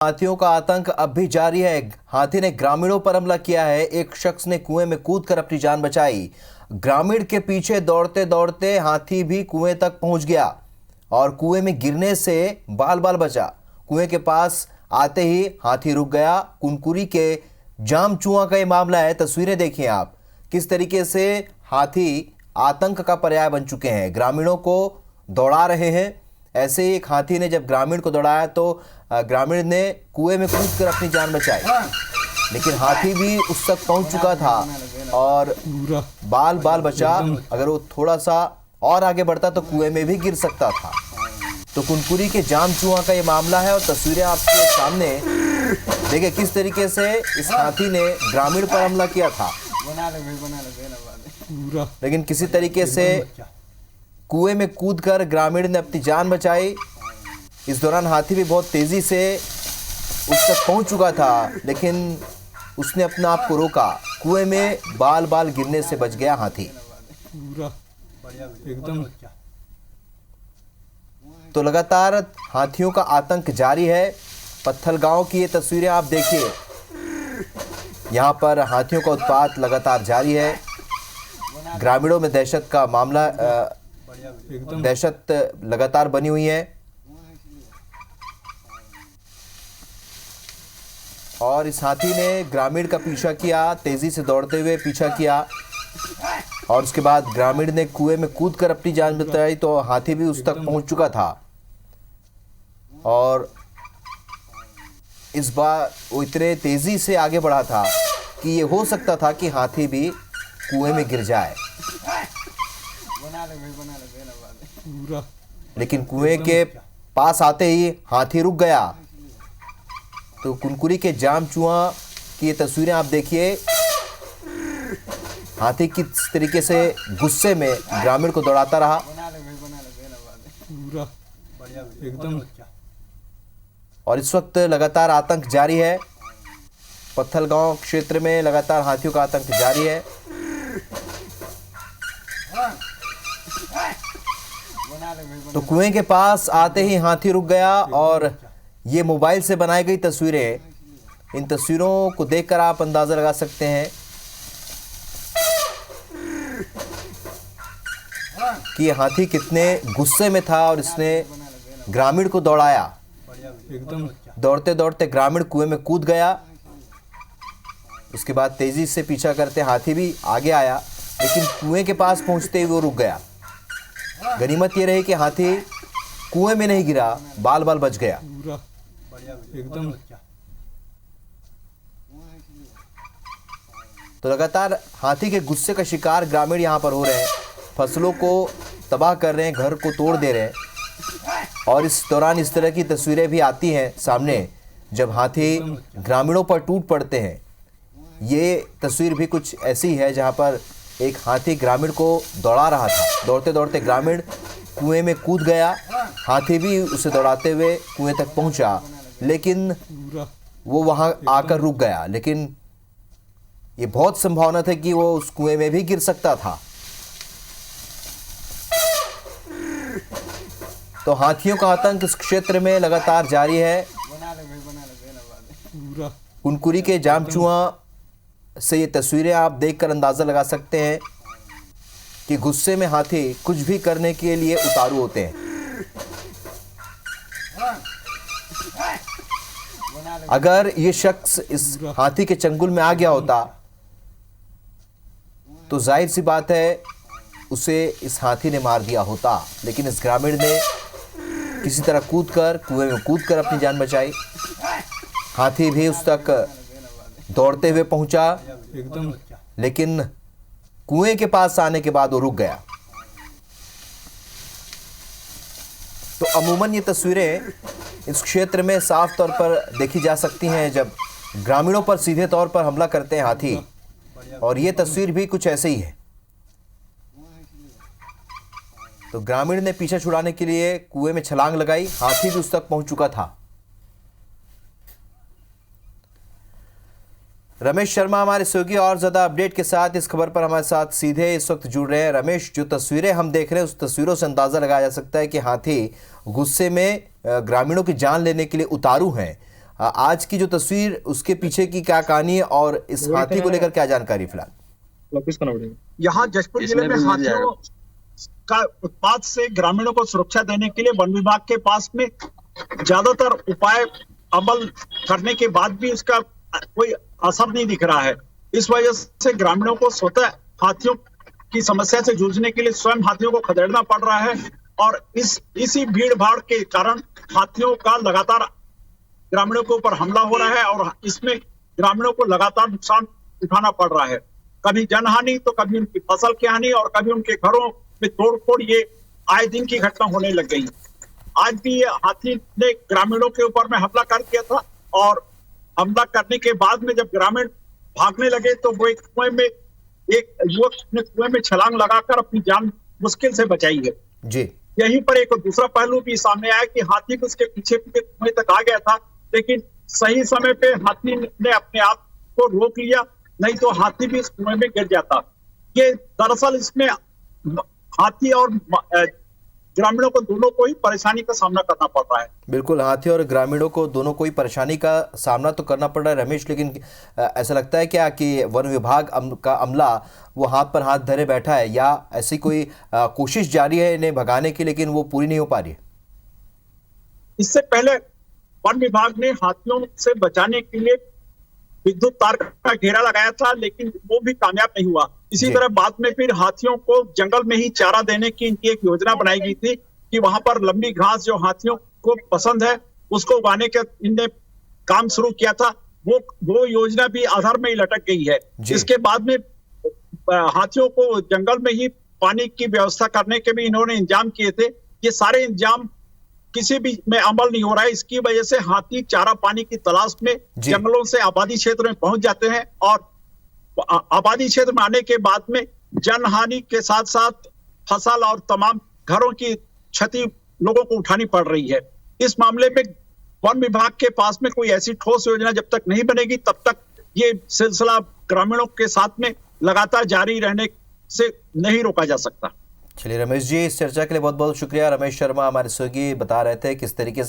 हाथियों का आतंक अब भी जारी है। हाथी ने ग्रामीणों पर हमला किया है। एक शख्स ने कुएं में कूदकर अपनी जान बचाई। ग्रामीण के पीछे दौड़ते दौड़ते हाथी भी कुएं तक पहुंच गया और कुएं में गिरने से बाल बाल बचा। कुएं के पास आते ही हाथी रुक गया। कुनकुरी के जामचुआ का ये मामला है। तस्वीरें देखिए आप, किस तरीके से हाथी आतंक का पर्याय बन चुके हैं, ग्रामीणों को दौड़ा रहे हैं। ऐसे ही एक हाथी ने जब ग्रामीण को दौड़ाया तो ग्रामीण ने कुएं में कूदकर अपनी जान बचाई, लेकिन हाथी भी उस तक पहुंच चुका था और बाल बाल बचा। अगर वो थोड़ा सा और आगे बढ़ता तो कुएं में भी गिर सकता था। तो कुनकुरी के जामचुआ का ये मामला है और तस्वीरें आपके सामने देखिए किस तरीके से इस हाथी ने ग्रामीण पर हमला किया था, लेकिन किसी तरीके से कुएं में कूदकर ग्रामीण ने अपनी जान बचाई। इस दौरान हाथी भी बहुत तेजी से उस तक पहुंच चुका था, लेकिन उसने अपने आप को रोका। कुएं में बाल बाल गिरने से बच गया हाथी। एकदम। तो लगातार हाथियों का आतंक जारी है। पत्थल गांव की ये तस्वीरें आप देखिए, यहां पर हाथियों का उत्पात लगातार जारी है। ग्रामीणों में दहशत का मामला, दहशत लगातार बनी हुई है और इस हाथी ने ग्रामीण का पीछा किया, तेजी से दौड़ते हुए पीछा किया और उसके बाद ग्रामीण ने कुएं में कूदकर अपनी जान बचाई तो हाथी भी उस तक पहुंच चुका था। और इस बार वो इतने तेजी से आगे बढ़ा था कि ये हो सकता था कि हाथी भी कुएं में गिर जाए, लेकिन कुएं के पास आते ही हाथी रुक गया। तो कुनकुरी के जामचुआ की ये तस्वीरें आप देखिए, हाथी किस तरीके से गुस्से में ग्रामीण को दौड़ाता रहा। एकदम। और इस वक्त लगातार आतंक जारी है। पत्थल गांव क्षेत्र में लगातार हाथियों का आतंक जारी है। तो कुएं के पास आते ही हाथी रुक गया और ये मोबाइल से बनाई गई तस्वीरें, इन तस्वीरों को देखकर आप अंदाजा लगा सकते हैं कि ये हाथी कितने गुस्से में था और इसने ग्रामीण को दौड़ाया। एकदम। दौड़ते दौड़ते ग्रामीण कुएं में कूद गया। उसके बाद तेजी से पीछा करते हाथी भी आगे आया, लेकिन कुएं के पास पहुंचते ही वो रुक गया। गनीमत ये रही कि हाथी कुएं में नहीं गिरा, बाल बाल बच गया। एकदम। तो लगातार हाथी के गुस्से का शिकार ग्रामीण यहाँ पर हो रहे हैं, फसलों को तबाह कर रहे हैं, घर को तोड़ दे रहे हैं। और इस दौरान इस तरह की तस्वीरें भी आती हैं सामने जब हाथी ग्रामीणों पर टूट पड़ते हैं। ये तस्वीर भी कुछ ऐसी है जहाँ पर एक हाथी ग्रामीण को दौड़ा रहा था। दौड़ते दौड़ते ग्रामीण कुएं में कूद गया, हाथी भी उसे दौड़ाते हुए कुएं तक पहुंचा, लेकिन वो वहां आकर रुक गया। लेकिन ये बहुत संभावना थी कि वो उस कुएं में भी गिर सकता था। तो हाथियों का आतंक इस क्षेत्र में लगातार जारी है। कुनकुरी के जामचुआ से ये तस्वीरें आप देखकर अंदाजा लगा सकते हैं कि गुस्से में हाथी कुछ भी करने के लिए उतारू होते हैं। अगर ये शख्स इस हाथी के चंगुल में आ गया होता तो जाहिर सी बात है उसे इस हाथी ने मार दिया होता, लेकिन इस ग्रामीण ने किसी तरह कूदकर कुएं में कूदकर अपनी जान बचाई। हाथी भी उस तक दौड़ते हुए पहुंचा, एकदम। लेकिन कुएं के पास आने के बाद वो रुक गया। तो अमूमन ये तस्वीरें इस क्षेत्र में साफ तौर पर देखी जा सकती हैं जब ग्रामीणों पर सीधे तौर पर हमला करते हैं हाथी, और ये तस्वीर भी कुछ ऐसे ही है। तो ग्रामीण ने पीछा छुड़ाने के लिए कुएं में छलांग लगाई, हाथी भी उस तक पहुंच चुका था। रमेश शर्मा हमारे सहयोगी और ज्यादा अपडेट के साथ इस खबर पर हमारे साथ सीधे इस वक्त जुड़ रहे हैं। रमेश, जो तस्वीरें हम देख रहे हैं उस तस्वीरों से अंदाजा लगाया जा सकता है कि हाथी गुस्से में ग्रामीणों की जान लेने के लिए उतारू हैं। आज की जो तस्वीर उसके पीछे की क्या कहानी है और इस हाथी को लेकर क्या जानकारी फिलहाल? वापस करना पड़ेगा। यहाँ जशपुर जिले में हाथियों का उत्पात से ग्रामीणों को सुरक्षा देने के लिए वन विभाग के पास में ज्यादातर उपाय अमल करने के बाद भी उसका कोई असर नहीं दिख रहा है। इस वजह से ग्रामीणों को स्वतः हाथियों की समस्या से जूझने के लिए स्वयं हाथियों को खदेड़ना पड़ रहा है और इसी भीड़ भाड़ के कारण हाथियों का लगातार ग्रामीणों के ऊपर हमला हो रहा है और इसमें ग्रामीणों को लगातार नुकसान उठाना पड़ रहा है। कभी जनहानि तो कभी उनकी फसल की हानि और कभी उनके घरों में तोड़फोड़, ये आए दिन की घटना होने लग गई। आज भी ये हाथी ने ग्रामीणों के ऊपर में हमला कर दिया था और हमला करने के बाद में जब ग्रामीण भागने लगे तो वो एक युवक ने कुएं में छलांग लगाकर अपनी जान मुश्किल से बचाई है जी। यहीं पर एक दूसरा पहलू भी सामने आया कि हाथी को उसके पीछे कुएं तक आ गया था, लेकिन सही समय पे हाथी ने अपने आप को रोक लिया, नहीं तो हाथी भी इस कुएं में गिर जाता। ये दरअसल इसमें हाथी और ग्रामीणों को दोनों को ही परेशानी का सामना करना पड़ रहा है। बिल्कुल, हाथी और ग्रामीणों को दोनों को ही परेशानी का सामना तो करना पड़ रहा है रमेश, लेकिन ऐसा लगता है क्या कि वन विभाग का अमला वो हाथ पर हाथ धरे बैठा है या ऐसी कोई कोशिश जारी है इन्हें भगाने की, लेकिन वो पूरी नहीं हो पा रही है? इससे पहले वन विभाग ने हाथियों से बचाने के लिए विद्युत तार का घेरा लगाया था, लेकिन वो भी कामयाब नहीं हुआ। इसी तरह बाद में फिर हाथियों को जंगल में ही चारा देने की इनकी एक योजना बनाई गई थी कि वहां पर लंबी घास जो हाथियों को पसंद है उसको उगाने का इनने काम शुरू किया था। वो योजना भी आधार में ही लटक गई है। इसके बाद में हाथियों को जंगल में ही पानी की व्यवस्था करने के भी इन्होंने इंतजाम किए थे। ये सारे इंतजाम किसी भी में अमल नहीं हो रहा है। इसकी वजह से हाथी चारा पानी की तलाश में जंगलों से आबादी क्षेत्र में पहुंच जाते हैं और आबादी क्षेत्र में आने के बाद में जनहानि के साथ साथ फसल और तमाम घरों की क्षति लोगों को उठानी पड़ रही है। इस मामले में वन विभाग के पास में कोई ऐसी ठोस योजना जब तक नहीं बनेगी तब तक ये सिलसिला ग्रामीणों के साथ में लगातार जारी रहने से नहीं रोका जा सकता। चलिए रमेश जी, इस चर्चा के लिए बहुत बहुत शुक्रिया। रमेश शर्मा हमारे सहयोगी बता रहे थे किस तरीके से